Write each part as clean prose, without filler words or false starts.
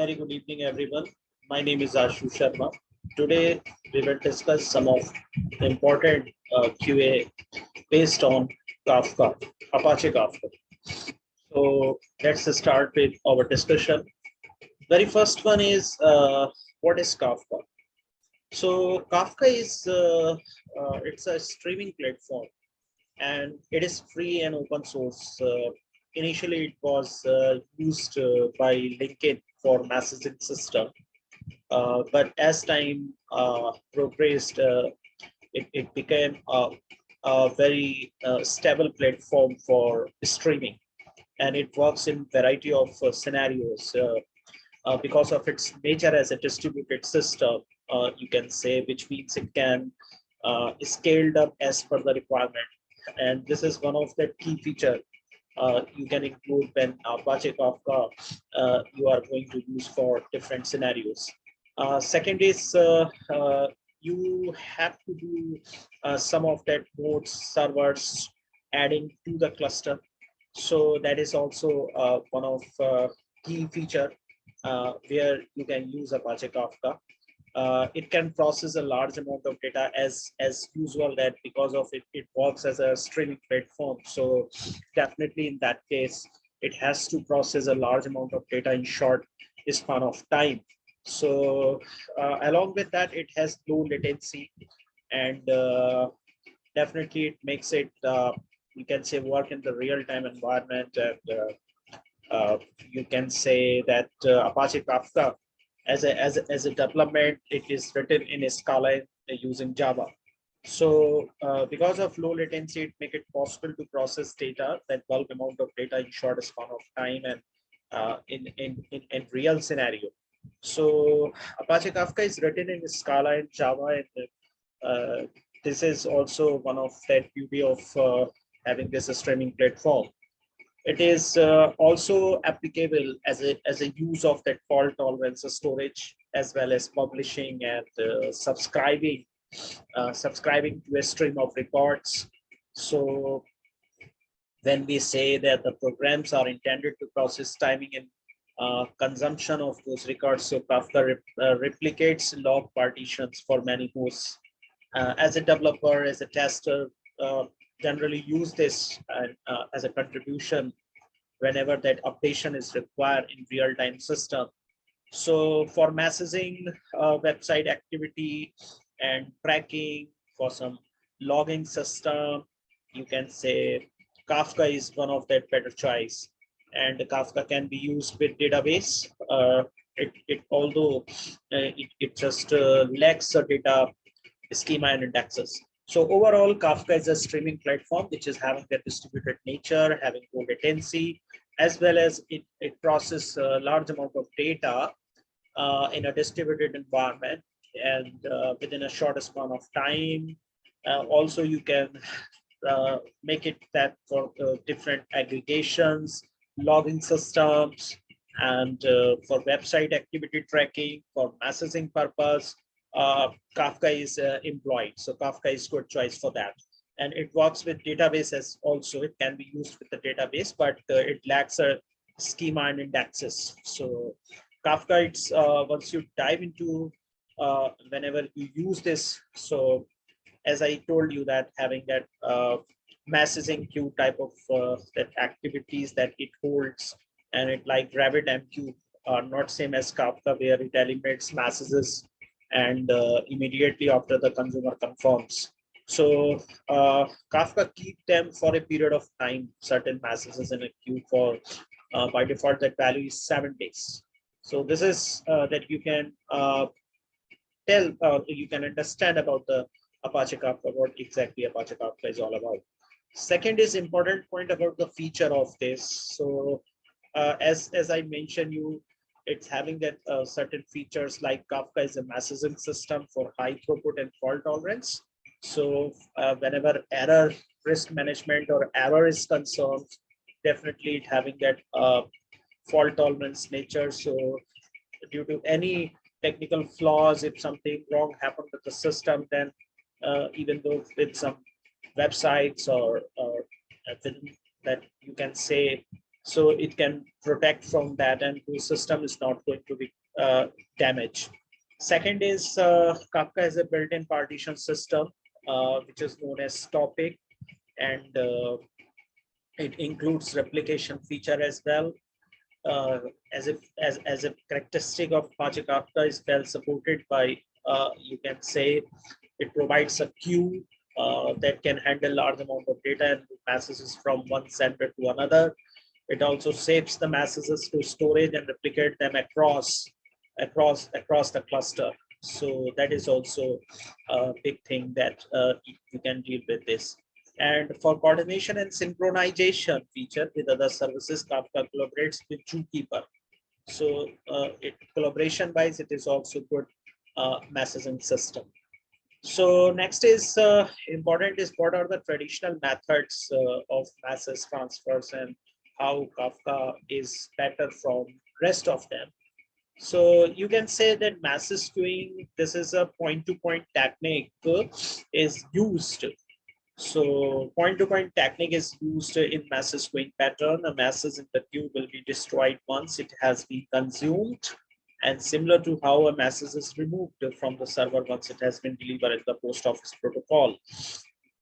Very good evening, everyone. My name is Ashu Sharma. Today, we will discuss some of the important QA based on Kafka, Apache Kafka. So let's start with our discussion. Very first one is what is Kafka? So Kafka is it's a streaming platform, and it is free and open source. Initially, it was used by LinkedIn for messaging system, but as time progressed, it became a very stable platform for streaming, and it works in variety of scenarios because of its nature as a distributed system. You can say, which means it can scaled up as per the requirement, and this is one of the key feature you can include when Apache Kafka you are going to use for different scenarios. Second is you have to do some of that nodes servers adding to the cluster. So that is also one of key feature where you can use Apache Kafka. It can process a large amount of data as usual, that because of it works as a streaming platform. So definitely in that case, it has to process a large amount of data in short span of time. So along with that, it has low latency, and definitely it makes it you can say work in the real-time environment. And you can say that Apache Kafka as a development, it is written in Scala using Java. So because of low latency, it make it possible to process data, that bulk amount of data in short span of time, and in real scenario. So Apache Kafka is written in Scala and Java, and this is also one of that beauty of having this streaming platform. It is also applicable as a use of that fault tolerance storage, as well as publishing and subscribing to a stream of records. So when we say that the programs are intended to process timing and consumption of those records, so Kafka replicates log partitions for many hosts. As a developer, as a tester, generally use this as a contribution whenever that updation is required in real-time system. So for messaging, website activity and tracking, for some logging system, you can say Kafka is one of that better choice. And Kafka can be used with database. It although it just lacks a data schema and indexes. So overall, Kafka is a streaming platform which is having that distributed nature, having low latency, as well as it processes a large amount of data in a distributed environment, and within a short span of time. Also, you can make it that for different aggregations, logging systems, and for website activity tracking, for messaging purpose, Kafka is employed. So Kafka is good choice for that. And it works with databases also. It can be used with the database, but it lacks a schema and indexes. So Kafka, it's once you dive into whenever you use this. So as I told you, that having that messaging queue type of that activities that it holds, and it like RabbitMQ are not same as Kafka, where it eliminates messages and immediately after the consumer confirms. So Kafka keep them for a period of time, certain messages in a queue for by default that value is 7 days. So this is that you can you can understand about the Apache Kafka, what exactly Apache Kafka is all about. Second is important point about the feature of this. So as I mentioned you, it's having that certain features like Kafka is a messaging system for high throughput and fault tolerance. So whenever error risk management or error is concerned, definitely it having that fault tolerance nature. So due to any technical flaws, if something wrong happened with the system, then even though with some websites or that you can say So it can protect from that, and the system is not going to be damaged. Second is Kafka has a built-in partition system, which is known as topic, and it includes replication feature as well. As a characteristic of Apache Kafka is well supported by, you can say, it provides a queue that can handle large amount of data and messages from one sender to another. It also saves the messages to storage and replicate them across the cluster. So that is also a big thing that you can deal with this. And for coordination and synchronization feature with other services, Kafka collaborates with Zookeeper. So collaboration wise, it is also good messaging system. So next is important is what are the traditional methods of message transfers and how Kafka is better from rest of them. So you can say that message queuing, this is a point-to-point technique is used. So point-to-point technique is used in message queuing pattern. A message in the queue will be destroyed once it has been consumed, and similar to how a message is removed from the server once it has been delivered in the post office protocol.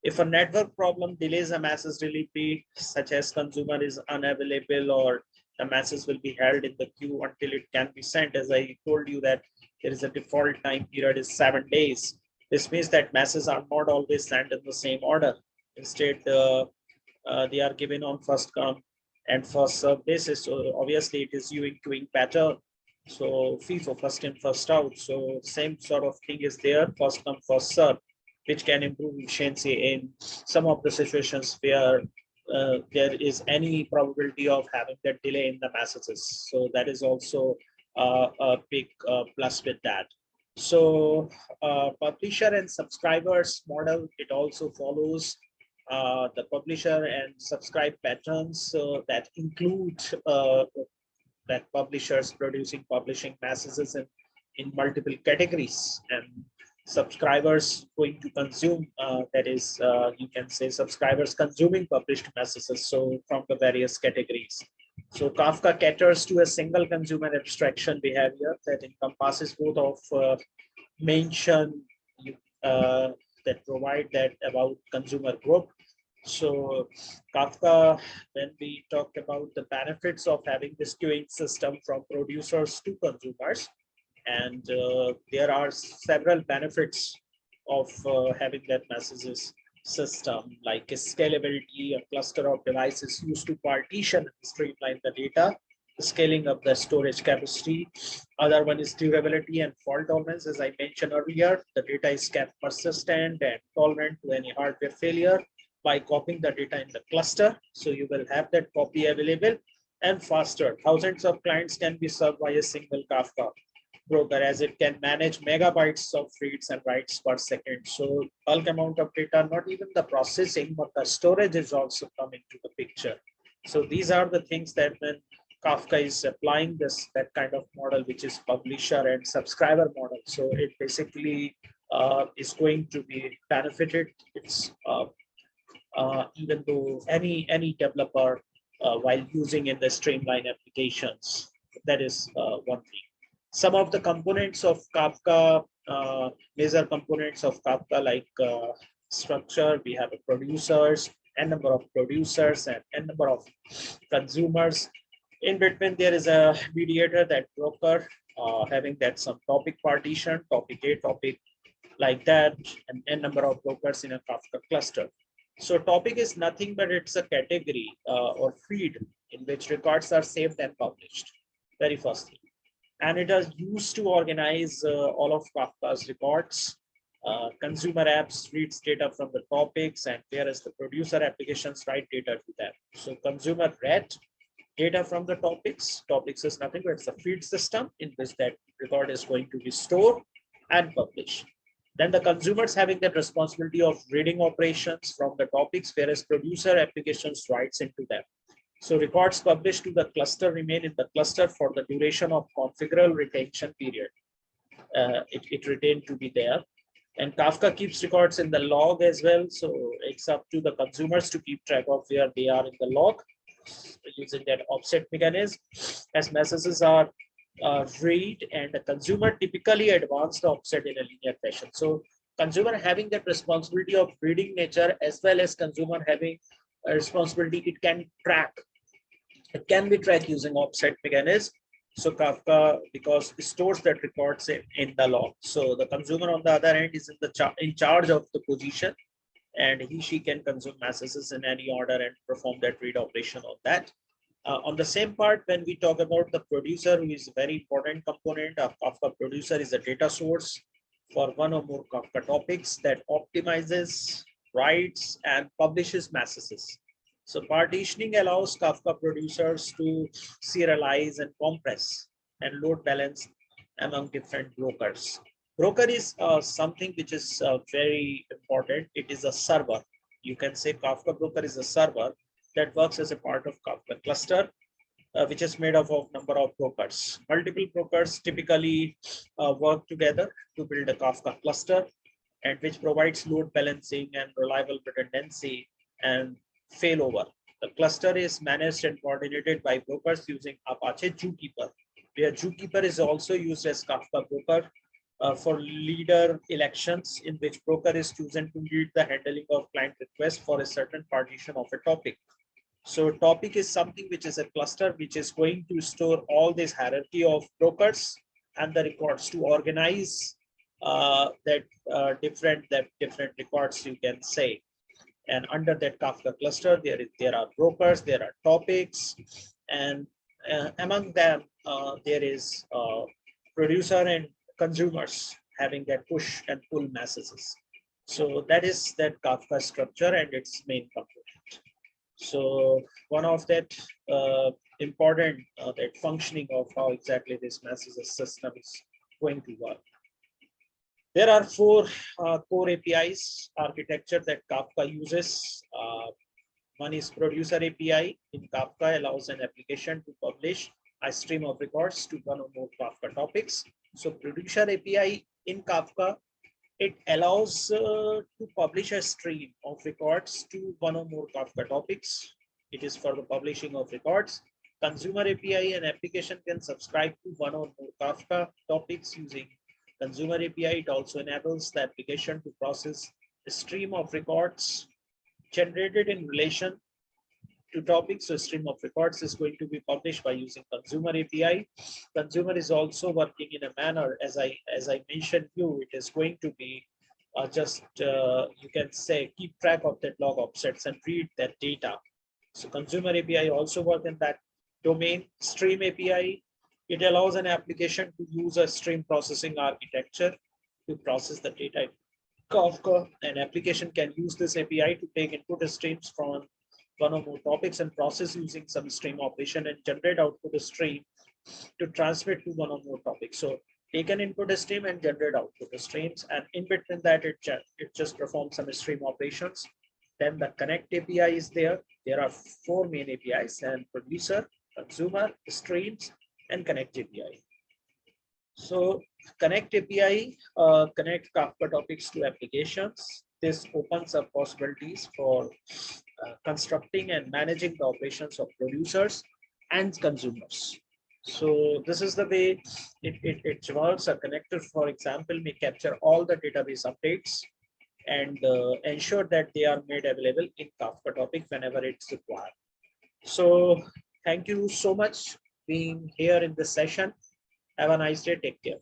If a network problem delays a message delivery, such as consumer is unavailable or the message will be held in the queue until it can be sent, as I told you that there is a default time period is 7 days. This means that messages are not always sent in the same order. Instead, they are given on first come and first serve basis. So obviously it is queuing pattern. So FIFO, first in, first out. So same sort of thing is there, first come, first serve, which can improve efficiency in some of the situations where there is any probability of having that delay in the messages. So that is also a big plus with that. So publisher and subscribers model, it also follows the publisher and subscribe patterns that include that publishers publishing messages in multiple categories, and subscribers going to consume, that is, you can say subscribers consuming published messages, so from the various categories. So Kafka caters to a single consumer abstraction behavior that encompasses both of mention that provide that about consumer group. So Kafka, when we talk about the benefits of having this queuing system from producers to consumers, and there are several benefits of having that messages system, like scalability. A cluster of devices used to partition and streamline the data, scaling up the storage capacity. Other one is durability and fault tolerance. As I mentioned earlier, the data is kept persistent and tolerant to any hardware failure by copying the data in the cluster. So you will have that copy available, and faster. Thousands of clients can be served by a single Kafka broker, as it can manage megabytes of reads and writes per second. So bulk amount of data, not even the processing, but the storage is also coming to the picture. So these are the things that when Kafka is applying that kind of model, which is publisher and subscriber model. So it basically is going to be benefited. It's even though any developer while using in the streamline applications, that is one thing. Some of the components of Kafka, major components of Kafka, like structure, we have a producers, n number of producers, and n number of consumers. In between, there is a mediator, that broker, having that some topic partition, topic A, topic like that, and n number of brokers in a Kafka cluster. So topic is nothing but it's a category or feed in which records are saved and published. Very first thing. And it is used to organize all of Kafka's records. Consumer apps reads data from the topics, and whereas the producer applications write data to them. So consumer read data from the topics. Topics is nothing but it's a feed system in which that record is going to be stored and published. Then the consumers having that responsibility of reading operations from the topics, whereas producer applications writes into them. So records published to the cluster remain in the cluster for the duration of configurable retention period. It retained to be there. And Kafka keeps records in the log as well. So it's up to the consumers to keep track of where they are in the log. using that offset mechanism, as messages are read, and the consumer typically advance the offset in a linear fashion. So consumer having that responsibility of reading nature, as well as consumer having a responsibility, it can be tracked using offset mechanism. So Kafka, because it stores that records in the log. So the consumer on the other end is in charge of the position, and she can consume messages in any order and perform that read operation on that. On the same part, when we talk about the producer, who is a very important component of Kafka, producer is a data source for one or more Kafka topics that optimizes, writes, and publishes messages. So partitioning allows Kafka producers to serialize and compress and load balance among different brokers. Broker is something which is very important. It is a server. You can say Kafka broker is a server that works as a part of Kafka cluster, which is made up of number of brokers. Multiple brokers typically work together to build a Kafka cluster, and which provides load balancing and reliable redundancy and failover. The cluster is managed and coordinated by brokers using Apache Zookeeper, where Zookeeper is also used as Kafka broker for leader elections, in which broker is chosen to lead the handling of client requests for a certain partition of a topic. So topic is something which is a cluster, which is going to store all this hierarchy of brokers and the records to organize different records, you can say. And under that Kafka cluster, there are brokers, there are topics, and among them there is producer and consumers having that push and pull messages. So that is that Kafka structure and its main component. So one of that important that functioning of how exactly this messages system is going to work. There are four core APIs architecture that Kafka uses. One is producer API. In Kafka allows an application to publish a stream of records to one or more Kafka topics. So producer API in Kafka, it allows to publish a stream of records to one or more Kafka topics. It is for the publishing of records. Consumer API, an application can subscribe to one or more Kafka topics using Consumer API. It also enables the application to process a stream of records generated in relation to topics. So a stream of records is going to be published by using Consumer API. Consumer is also working in a manner, as I mentioned you, it is going to be you can say keep track of that log offsets and read that data. So Consumer API also work in that domain. Stream API, it allows an application to use a stream processing architecture to process the data. Kafka, an application can use this API to take input streams from one or more topics and process using some stream operation and generate output stream to transmit to one or more topics. So take an input stream and generate output streams, and in between that it just performs some stream operations. Then the connect API is there. There are four main APIs: and producer, consumer, streams, and connect API. So connect API connect Kafka topics to applications. This opens up possibilities for constructing and managing the operations of producers and consumers. So this is the way it works. A connector, for example, may capture all the database updates and ensure that they are made available in Kafka topic whenever it's required. So thank you so much being here in this session. Have a nice day. Take care.